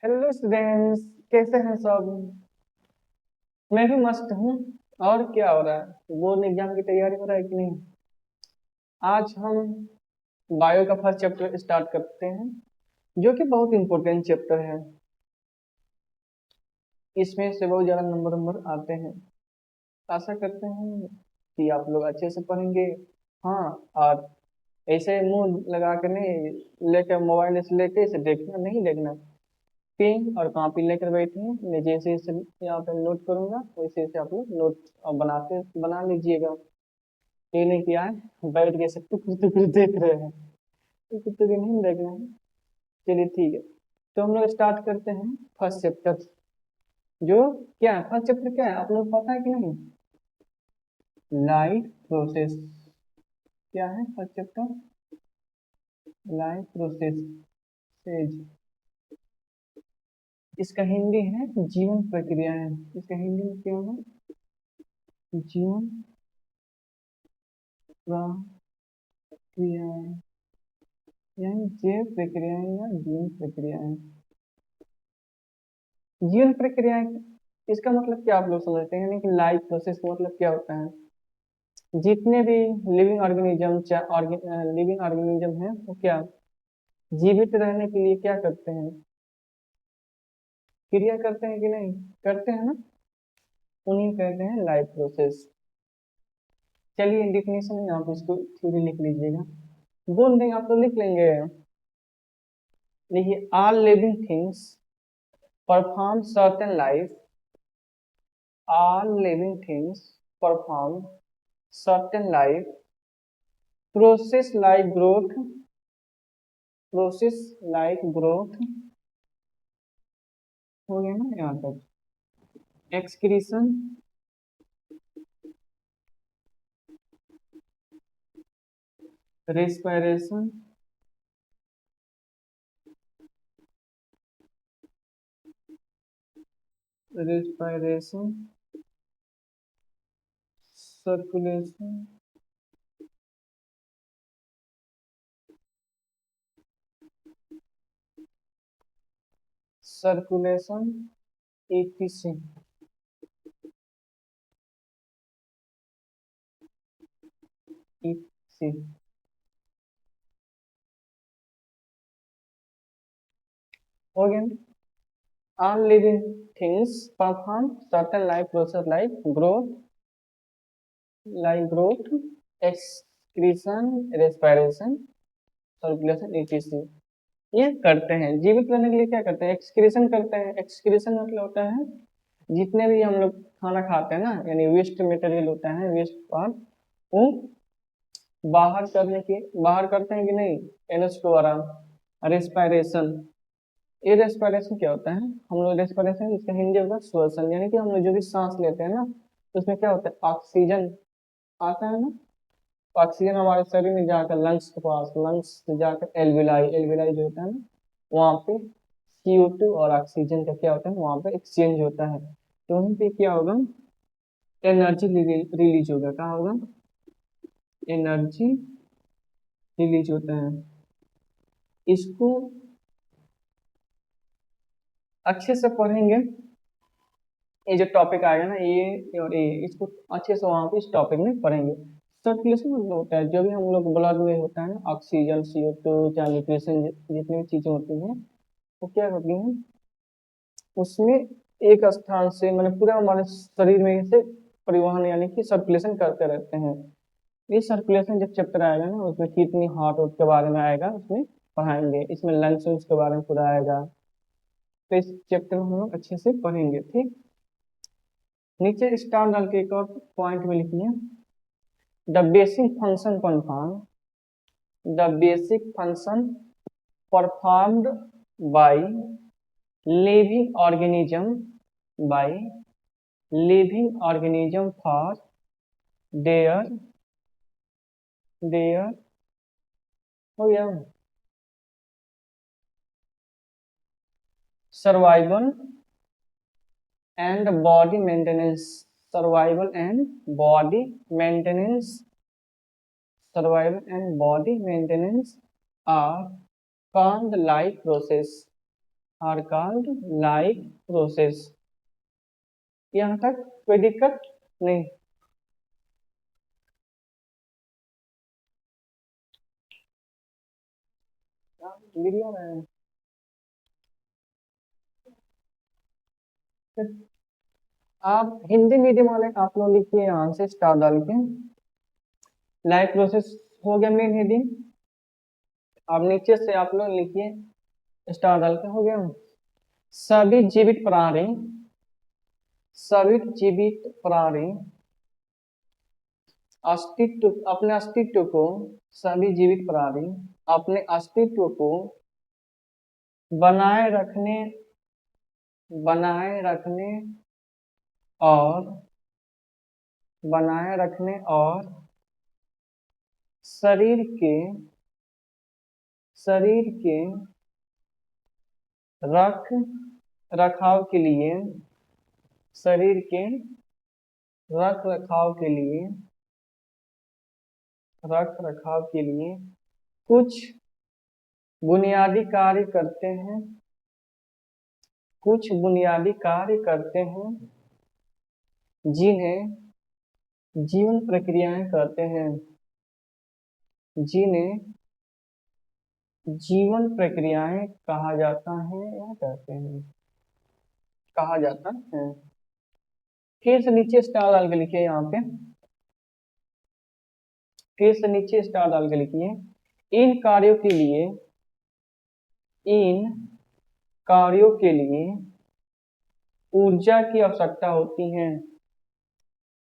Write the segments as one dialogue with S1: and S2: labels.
S1: Hello students, कैसे हैं सब। मैं भी मस्त हूँ। और क्या हो रहा है, बोर्ड एग्जाम की तैयारी हो रहा है कि नहीं। आज हम बायो का फर्स्ट चैप्टर स्टार्ट करते हैं, जो कि बहुत इंपॉर्टेंट चैप्टर है। इसमें से बहुत ज़्यादा नंबर आते हैं। आशा करते हैं कि आप लोग अच्छे से पढ़ेंगे। हाँ, और ऐसे मुंह लगा के नहीं, लेकर मोबाइल से लेके इसे देखना नहीं, देखना। पेन और कॉपी लेकर बैठे हैं, मैं जैसे जैसे यहाँ पे नोट करूंगा वैसे वैसे आप लोग नोट बना लीजिएगा। ये नहीं किया है बैठ के सब टुकुर टुकुर देख रहे हैं, टुकुर टुकुर नहीं देखना है। चलिए ठीक है, तो हम लोग स्टार्ट करते हैं फर्स्ट चैप्टर। जो क्या है फर्स्ट चैप्टर, क्या है आप लोग पता है कि नहीं। Life process. क्या है first chapter, life process says. इसका हिंदी है जीवन प्रक्रियाएं। इसका हिंदी में क्या होगा, जीवन प्रक्रियाएं, यानी जैव प्रक्रियाएं या जीवन प्रक्रियाएं। जीवन प्रक्रियाएं, इसका मतलब क्या आप लोग समझते हैं, यानी कि लाइफ प्रोसेस का मतलब क्या होता है। जितने भी लिविंग ऑर्गेनिज्म लिविंग ऑर्गेनिज्म है वो क्या जीवित रहने के लिए क्या करते हैं, क्रिया करते हैं कि नहीं, करते हैं ना। उन्हीं कहते हैं लाइफ प्रोसेस। चलिए डिफिनेशन है, आप इसको थ्योरी लिख लीजिएगा। बोल देंगे आप तो लिख लेंगे। देखिए, all living things perform certain life. All living things perform certain life process like growth, process like growth, हो गया ना यहाँ तक। Excretion, respiration, respiration, circulation, circulation, एफिसी। एफिसी हो गया ना। All living things perform certain life process like growth, excretion, respiration, circulation, etc. ये करते हैं जीवित रहने के लिए, क्या करते हैं, एक्सक्रीशन करते हैं। एक्सक्रीशन मतलब होता है जितने भी हम लोग खाना खाते हैं ना, यानी वेस्ट मटेरियल होता है, वेस्ट पार्ट, वो बाहर करते हैं कि नहीं, एनएस द्वारा। रेस्पिरेशन, ये रेस्पिरेशन क्या होता है, हम लोग रेस्पिरेशन इसका हिंदी होगा श्वसन, यानी कि हम लोग जो भी सांस लेते हैं ना, तो उसमें क्या होता है, ऑक्सीजन आता है ना। ऑक्सीजन हमारे शरीर में जाकर लंग्स के पास, लंग्स से जाकर एल्विलाई, एल्विलाई जो होता है ना, वहाँ पे CO2 और ऑक्सीजन का क्या होता है, वहाँ पे एक्सचेंज होता है। तो वहीं पे क्या होगा, एनर्जी रिलीज होगा। क्या होगा, एनर्जी रिलीज होता है। इसको अच्छे से पढ़ेंगे, ये जो टॉपिक आएगा ना, ये और ये, इसको अच्छे से वहाँ पे इस टॉपिक में पढ़ेंगे। सर्कुलेशन मतलब होता है जो भी हम लोग ब्लड में होता है ना, ऑक्सीजन, CO2, चाहे न्यूट्रिशन, जितनी भी चीजें होती हैं वो क्या होती हैं, उसमें एक स्थान से मतलब पूरा हमारे शरीर में से परिवहन यानी कि सर्कुलेशन करते रहते हैं। ये सर्कुलेशन जब चैप्टर आएगा ना, उसमें किडनी, हार्ट के बारे में आएगा, उसमें पढ़ाएंगे। इसमें लंग्स के बारे में पूरा आएगा। तो इस चैप्टर में हम लोग अच्छे से पढ़ेंगे, ठीक। नीचे स्टार डाल के एक और पॉइंट में लिखिए, the basic function perform, the basic function performed by living organism, by living organism for their their हो गया, survival and body maintenance, survival and body maintenance, survival and body maintenance are called life process. Are called life process. यहाँ तक कोई दिक्कत नहीं। गिरिया रहे हैं। आप हिंदी मीडियम वाले आप लोग लिखिए यहाँ से स्टार डाल के, लाइफ प्रोसेस हो गया मेन हेडिंग। अब नीचे से आप लोग लिखिए स्टार डाल के, हो गया। सभी जीवित प्राणी, सभी जीवित प्राणी अस्तित्व, अपने अस्तित्व को, सभी जीवित प्राणी अपने अस्तित्व को बनाए रखने, बनाए रखने और बनाए रखने और शरीर के, शरीर के रख रखाव के लिए, शरीर के रख रखाव के लिए, रख रखाव के लिए कुछ बुनियादी कार्य करते हैं, कुछ बुनियादी कार्य करते हैं जिन्हें जीवन प्रक्रियाएं कहते हैं, जिन्हें जीवन प्रक्रियाएं कहा जाता है या कहते हैं, कहा जाता है। फिर से नीचे स्टार डाल के लिखिए, यहाँ पे फिर से नीचे स्टार डाल के लिखिए। इन कार्यों के लिए, इन कार्यों के लिए ऊर्जा की आवश्यकता होती है।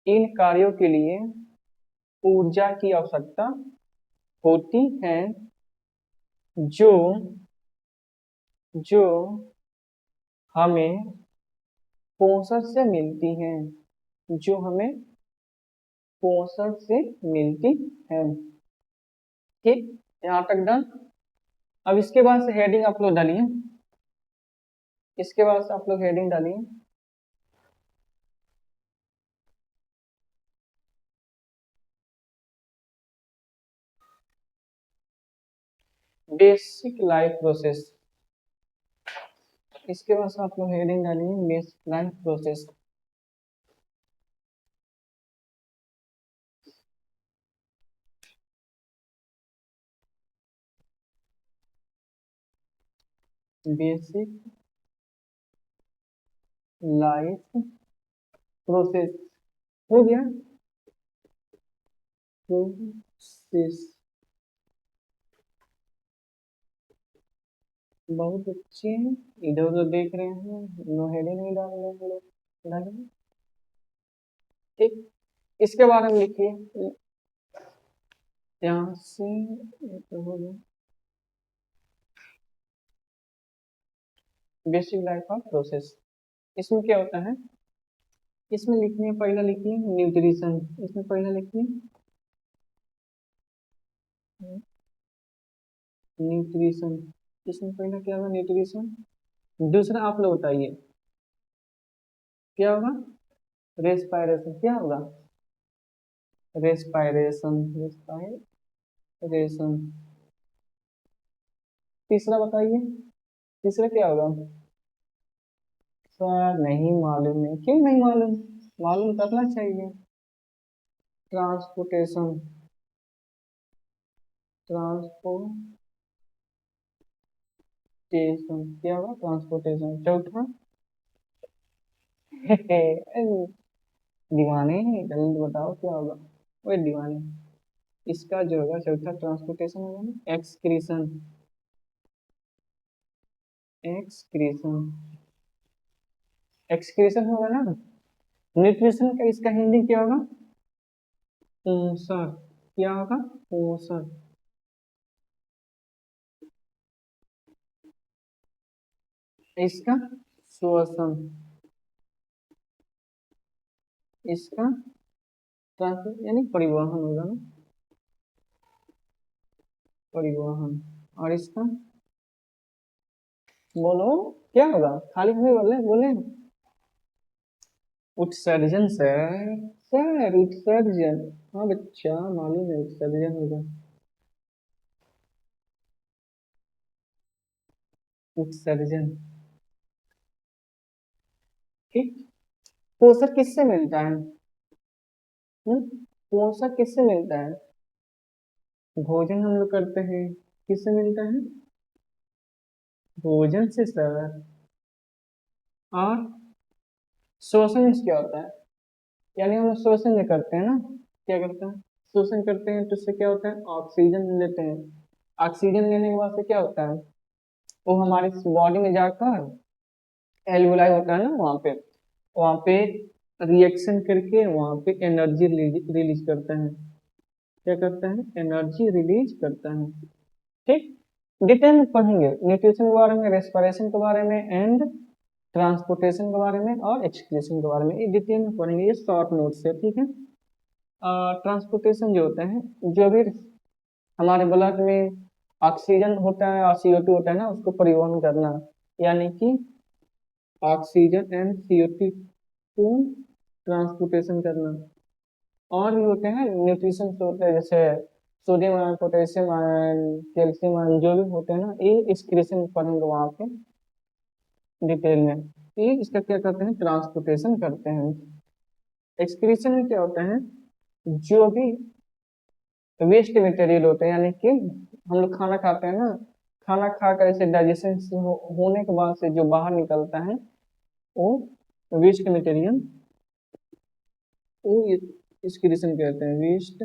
S1: इन कार्यों के लिए ऊर्जा की आवश्यकता होती है जो जो हमें पोषण से मिलती है, जो हमें पोषण से मिलती है। ठीक, यहाँ तक डन। अब इसके बाद से हेडिंग आप लोग डालिए, इसके बाद से आप लोग हेडिंग डालिए। बेसिक लाइफ प्रोसेस, इसके बाद से आप लोग हेडिंग डालिए basic life process. Basic life process हो गया। प्रोसेस बहुत अच्छे हैं। इधर उधर देख रहे हैं, नो हेडिंग नहीं डाल रहे हैं लोग, डालिए। ठीक, इसके बारे में लिखिए यहाँ से, तो हो गया बेसिक लाइफ ऑफ प्रोसेस। इसमें क्या होता है, इसमें लिखिए, पहला लिखिए न्यूट्रिशन, इसमें पहला लिखिए न्यूट्रिशन, इसमें पहला क्या होगा, न्यूट्रिशन। दूसरा आप लोग बताइए क्या होगा, रेस्पायरेशन, क्या होगा, रेस्पायरेशन, रेस्पायरेशन। तीसरा बताइए, तीसरा क्या होगा। सर नहीं मालूम है, क्यों नहीं मालूम, मालूम करना चाहिए। ट्रांसपोर्टेशन, ट्रांसपोर्टेशन, क्या होगा, ट्रांसपोर्टेशन। चौथा दीवाने, जल्दी बताओ क्या होगा। वो दीवाने, इसका जो होगा चौथा ट्रांसपोर्टेशन होगा ना, एक्सक्रीशन, एक्सक्रीशन, एक्सक्रीशन होगा ना। न्यूट्रिशन का इसका हिंदी क्या होगा, पोषण, क्या होगा, पोषण। इसका श्वसन, इसका ट्रांसपोर्ट यानी परिवहन होगा ना, परिवहन। और इसका बोलो क्या होगा, खाली में बोले बोले। उत्सर्जन सर, सर उत्सर्जन, हाँ बच्चा मालूम है उत्सर्जन होगा। उत्सर्जन। ठीक। पोषक किससे मिलता है? पोषक किससे मिलता है? भोजन हम लोग करते हैं, किससे मिलता है? भोजन से सर। और श्वसन क्या होता है? यानी हम लोग श्वसन जो करते हैं ना, क्या करते हैं? श्वसन करते हैं तो उससे क्या होता है? ऑक्सीजन लेते हैं। ऑक्सीजन लेने के बाद से क्या होता है? वो हमारे बॉडी में जाकर एल्वुलाई होता है ना, वहाँ पे रिएक्शन करके वहाँ पे एनर्जी रिलीज करता है। क्या करता है? एनर्जी रिलीज करता है। ठीक। डिटेल में पढ़ेंगे न्यूट्रिशन के बारे में, रेस्पिरेशन के बारे में, एंड ट्रांसपोर्टेशन के बारे में और एक्सक्रीशन के बारे में, ये डिटेल में पढ़ेंगे, ये शॉर्ट नोट्स है। ठीक है। ट्रांसपोर्टेशन जो होता है, जो भी हमारे ब्लड में ऑक्सीजन होता है और CO2 होता है ना, उसको परिवहन करना, यानी कि ऑक्सीजन एंड CO2 को ट्रांसपोर्टेशन करना। और भी होते हैं न्यूट्रिशन होते हैं, जैसे sodium ion, potassium ion, calcium ion, जो भी होते हैं ना, ये एक्सक्रीशन पढ़ेंगे वहाँ पे डिटेल में। ये इसका क्या करते हैं? ट्रांसपोर्टेशन करते हैं। एक्सक्रीशन में क्या होता है? जो भी वेस्ट मटेरियल होते हैं, यानी कि हम लोग खाना खाते हैं ना, खाना खाकर ऐसे डाइजेशन होने के बाद से जो बाहर निकलता है, वो वेस्ट मटेरियल, वो एक्सक्रीशन कहते हैं, वेस्ट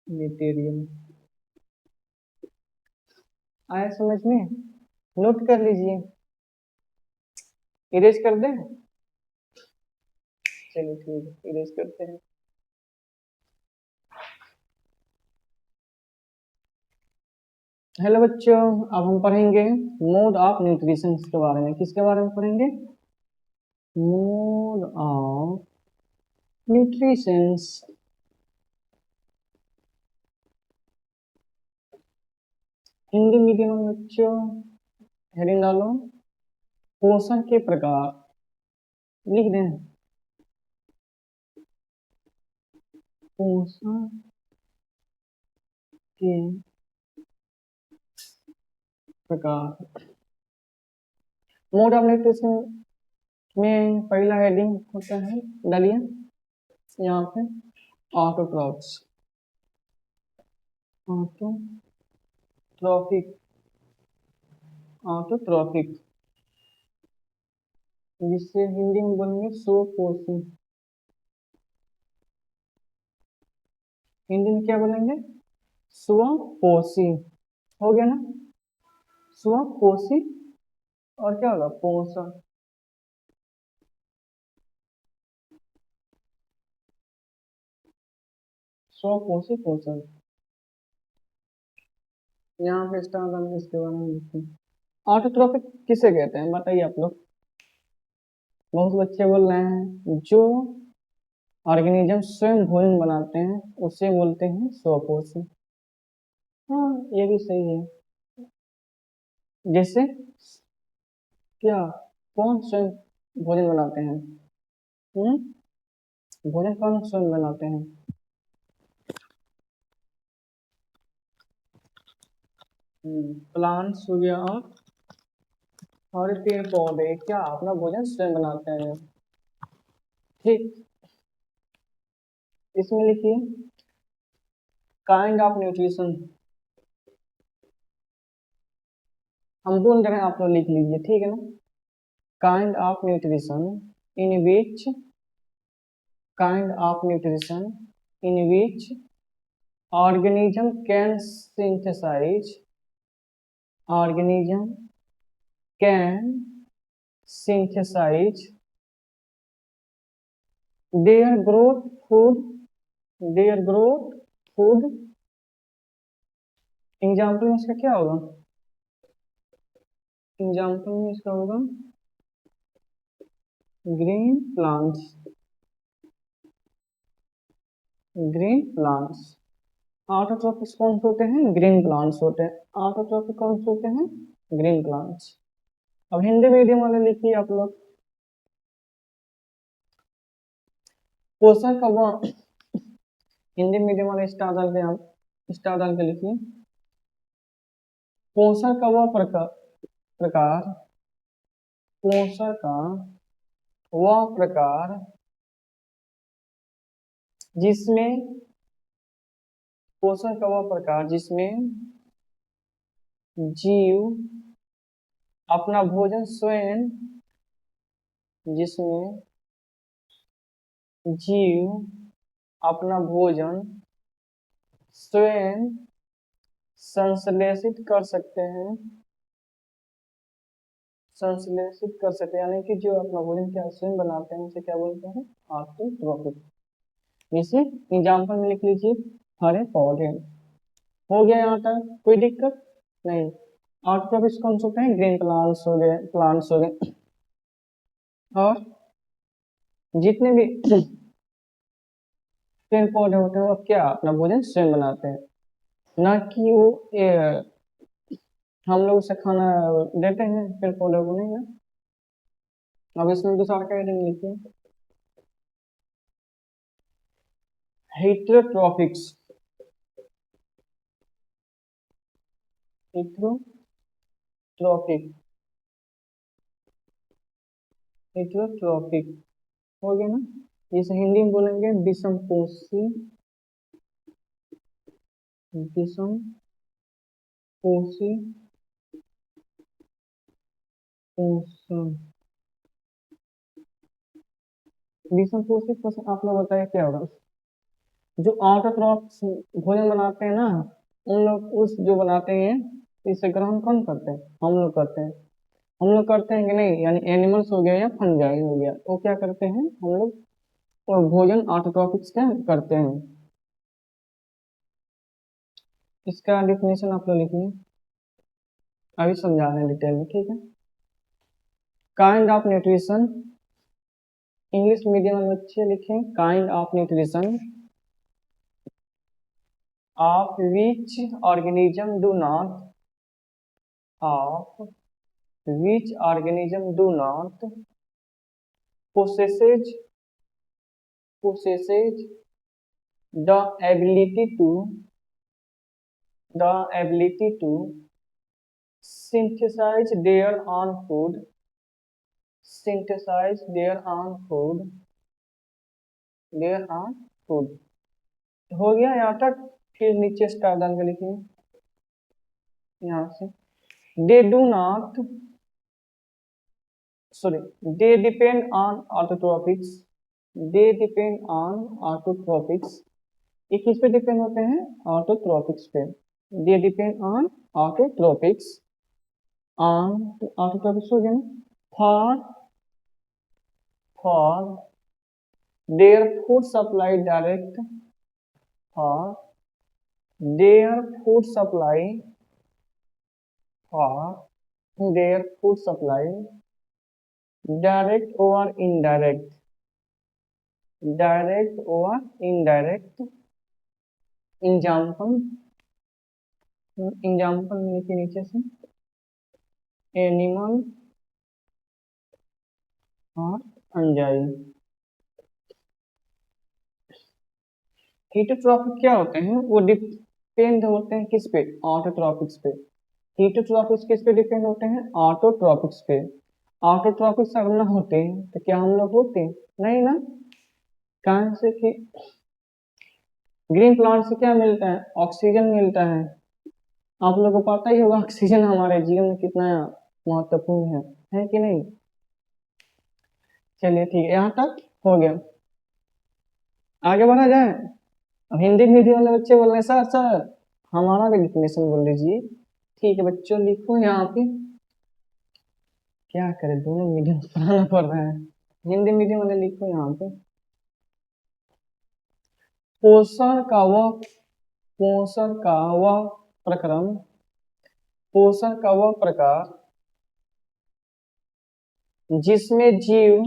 S1: मटेरियल। आया समझ में? नोट कर लीजिए। इरेज कर दें? चलिए ठीक है, इरेज करते हैं। हेलो बच्चों, अब हम पढ़ेंगे मोड ऑफ न्यूट्रिशन के बारे में। किसके बारे में पढ़ेंगे? Mode of nutrition. Hindi medium में बच्चों, हेडिंग डालो पोषण के प्रकार, लिख दें पोषण के प्रकार। मोड ऑफ न्यूट्रिशन में पहला हेडिंग होता है, डालिए यहाँ पे, ऑटोट्रॉफ्स, ऑटोट्रॉफिक, ऑटोट्रॉफिक, जिससे हिंदी में बोलेंगे स्वपोषी। हिंदी में क्या बोलेंगे? स्वपोषी। हो गया ना? स्वपोषी। और क्या होगा? पोषण। स्वपोषी पोषण। यहाँ पे स्टार डाल इसके बारे में लिखते हैं। ऑटोट्रॉफिक किसे कहते हैं बताइए आप लोग? बहुत बच्चे बोल रहे हैं जो ऑर्गेनिज्म स्वयं भोजन बनाते हैं उसे बोलते हैं स्वपोषी। हाँ, ये भी सही है। जैसे क्या? कौन स्वयं भोजन बनाते हैं? भोजन कौन स्वयं बनाते हैं? प्लांट्स हो गया, और पेड़ पौधे क्या अपना भोजन स्वयं बनाते हैं? ठीक। इसमें लिखिए काइंड ऑफ न्यूट्रिशन। हम बोल रहे हैं, आप लोग लिख लीजिए, ठीक है ना? Kind of nutrition in which, kind of nutrition in which organism can synthesize, organism can synthesize their growth food, their growth food। Example में इसका क्या होगा? एग्जाम्पल में इसका होगा green plants, green plants. Autotrophic कौन से होते हैं? ग्रीन प्लांट्स होते हैं। ऑटोट्रॉफिक कौन से होते हैं? Green plants. अब हिंदी मीडियम वाले लिखिए आप लोग, पोषण का वो हिंदी मीडियम वाले स्टार डाल के, आप स्टार डाल के लिखिए पोषण का वह प्रकार पोषण का वह प्रकार जिसमें पोषण का वह प्रकार जिसमें जीव अपना भोजन स्वयं जिसमें जीव अपना भोजन स्वयं संश्लेषित कर सकते हैं यानी कि जो अपना भोजन क्या स्वयं बनाते हैं उसे क्या बोलते हैं? ऑटोट्रॉफिक। जैसे एग्जाम्पल में लिख लीजिए हरे पौधे। हो गया यहाँ तक कोई दिक्कत नहीं। ऑटोट्रॉफिक कौन से होते हैं? ग्रीन प्लांट्स हो गए और जितने भी पेड़ पौधे होते हैं वो क्या अपना भोजन स्वयं बनाते हैं, ना कि वो हम लोग उसे खाना देते हैं पेड़ पौधे को, नहीं ना। अब इसमें दूसरा क्या हेडिंग लिखिए, हेटेरोट्रॉफिक्स। हेटेरोट्रॉफिक हेटेरोट्रॉफिक हो गया ना। जैसे हिंदी में बोलेंगे विषमपोषी विषमपोषी पोषण। विषमपोषी पोषण आप लोग बताइए क्या होगा? जो ऑटोट्रॉफ्स भोजन बनाते हैं ना, उन लोग उस जो बनाते हैं इसे ग्रहण कौन करते हैं? हम लोग करते हैं। हम लोग करते हैं कि नहीं? यानी एनिमल्स हो गया या फंजाई हो गया, वो क्या करते हैं हम लोग? और भोजन ऑटोट्रॉफिक्स क्या करते हैं? इसका डिफिनेशन आप लोग लिखिए, अभी समझा रहे हैं डिटेल में, ठीक है। Kind of nutrition, English medium वाले बच्चे लिखें kind of nutrition of which organism do not of which organism do not possesses the ability to the ability to synthesize their own food synthesize their own food their own food। हो गया यहाँ तक। फिर नीचे star डाल के लिखिए यहाँ से, they do not sorry they depend on autotrophics they depend on autotrophics। ये किस पे डिपेंड होते हैं? ऑटोट्रोपिक्स पे। दे डिपेंड ऑन ऑटोट्रोपिक्स ऑटोट्रोपिक्स हो गया ना। For for their food supply direct for their food supply for their food supply direct और इनडायरेक्ट एग्जाम्पल लिखिए नीचे से, एनिमल और फंजाई। हीटोट्रॉफिक क्या होते हैं? वो डिपेंड होते हैं किस पे? ऑटोट्रॉफिक्स पे। हीटोट्रॉफिक्स किस पे डिपेंड होते हैं? ऑटोट्रॉफिक्स पे। ऑटोट्रॉफिक्स अगर ना होते तो क्या हम लोग होते? नहीं ना। कारण से कि ग्रीन प्लांट से क्या मिलता है? ऑक्सीजन मिलता है। आप लोगों को पता ही होगा ऑक्सीजन हमारे जीवन में कितना महत्वपूर्ण है कि नहीं? चलिए ठीक है, यहाँ तक हो गया। आगे बढ़ा जाए। अब हिंदी मीडियम वाले बच्चे बोल रहे हैं सर सर हमारा भी डिफिनेशन बोल दीजिए। ठीक है बच्चों, लिखो यहाँ पे। क्या करें, दोनों मीडियम पढ़ाना पड़ रहा है। हिंदी मीडियम वाले लिखो यहाँ पे, पोषण का वह प्रक्रम पोषण का वह प्रकार जिसमें जीव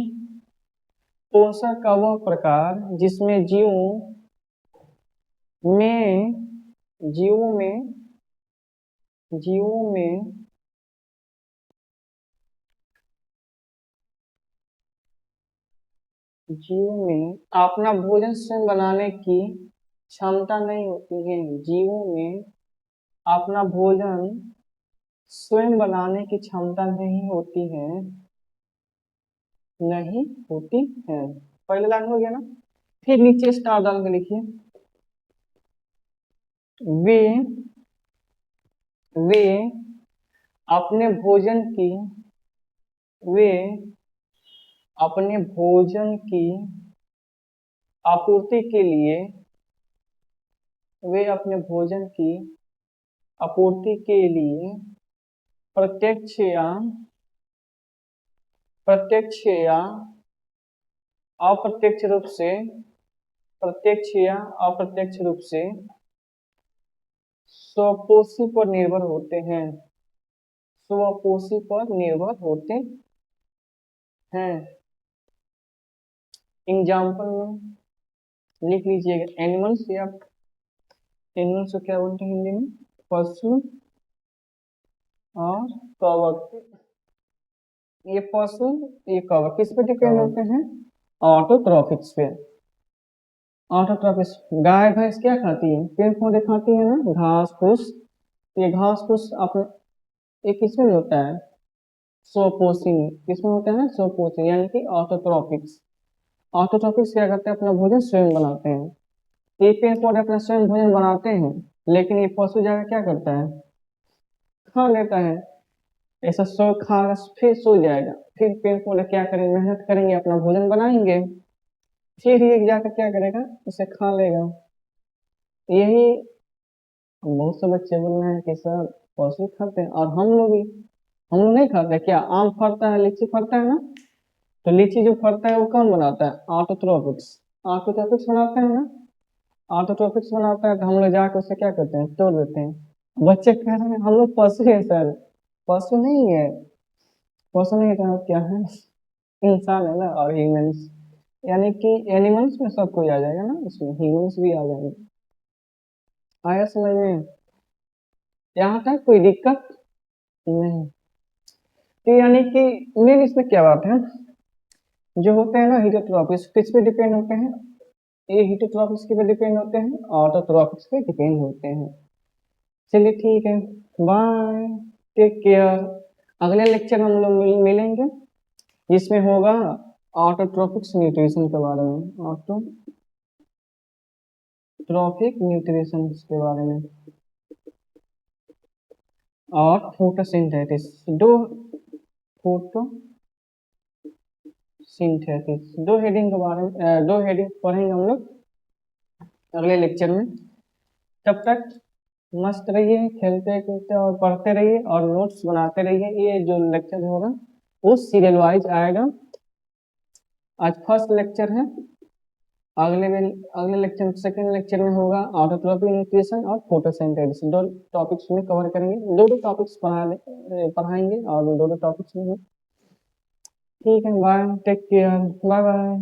S1: पोषण का वह प्रकार जिसमें में जीवों में जीवों में जीवों में अपना भोजन स्वयं बनाने की क्षमता नहीं होती है। जीवों में अपना भोजन स्वयं बनाने की क्षमता नहीं होती है, नहीं होती है। पहले लाइन हो गया ना। फिर नीचे स्टार डाल के लिखिए, वे वे अपने भोजन की वे अपने भोजन की आपूर्ति के लिए वे अपने भोजन की आपूर्ति के लिए प्रत्यक्ष या प्रत्यक्ष या अप्रत्यक्ष रूप से प्रत्यक्ष या अप्रत्यक्ष रूप से स्वपोषी पर निर्भर होते हैं, स्वपोषी पर निर्भर होते हैं। एग्जाम्पल में लिख लीजिएगा, एनिमल्स या एनिमल्स को क्या बोलते हैं हिंदी में, पशु और कवक। ये पशु ये कवक किस पे डिपेंड होते हैं, ऑटोट्रॉफिक्स पे। ऑटोट्रॉफिक्स, गाय भैंस क्या खाती है, पेड़ पौधे खाती है ना, घास फूस। ये घास फूस अपने एक किसमें होता है, स्वपोषी में। किसमें होता है ना, स्वपोषी, यानी कि ऑटोट्रॉफिक्स। ऑटोट्रॉफिक्स क्या करते हैं, अपना भोजन स्वयं बनाते हैं। ये पेड़ पौधे अपना स्वयं भोजन बनाते हैं, लेकिन ये पशु जाकर क्या करता है, खा लेता है। ऐसा सो खागा फिर सो जाएगा, फिर पेड़ पौधे क्या करेंगे, मेहनत करेंगे, अपना भोजन बनाएंगे, फिर ये जाकर क्या करेगा, उसे खा लेगा। यही बहुत से बच्चे बोल रहे हैं कि सर पशु खाते हैं, और हम लोग भी, हम लोग नहीं खाते क्या। आम फरता है, लीची फरता है ना, तो लीची जो फरता है वो कौन बनाता है, ऑटोट्रॉफिक्स। ऑटोट्रॉफिक्स बनाता है ना, ऑटोट्रॉफिक्स बनाता है, तो हम लोग जाकर उसे क्या करते हैं, तोड़ देते हैं। बच्चे कह रहे हैं हम लोग पशु है सर, पशु नहीं है, पशु नहीं है तो क्या है, इंसान है ना, और ह्यूमंस, यानी कि एनिमल्स में सब कोई आ जाएगा ना, इसमें ह्यूमंस भी आ जाएंगे। आया समझ में, यहाँ तक कोई दिक्कत नहीं। तो यानी कि मेन इसमें क्या बात है, जो होते हैं ना हीटोट्रॉपिक्स किस पे डिपेंड होते हैं, ये हीटोट्रॉपिक्स के पे डिपेंड होते हैं, ऑटोट्रॉपिक्स पे डिपेंड होते हैं। चलिए ठीक है, बाय, टेक केयर। अगले लेक्चर में हम लोग मिलेंगे, जिसमें होगा ऑटोट्रॉपिक्स न्यूट्रिशन के बारे में, ऑटोट्रॉपिक न्यूट्रिशन के बारे में, और फोटोसिंथेसिस, दो हेडिंग के बारे में, दो हेडिंग पढ़ेंगे हम लोग अगले लेक्चर में। तब तक मस्त रहिए, खेलते कूदते और पढ़ते रहिए, और नोट्स बनाते रहिए। ये जो लेक्चर होगा वो सीरियल वाइज आएगा। आज फर्स्ट लेक्चर है, अगले लेक्चर सेकंड लेक्चर में होगा ऑटोट्रॉपिक न्यूट्रिशन और फोटोसिंथेसिस। दो टॉपिक्स में कवर करेंगे, दो टॉपिक्स पढ़ाएंगे, और दो टॉपिक्स में। ठीक है, bye, take care, bye bye.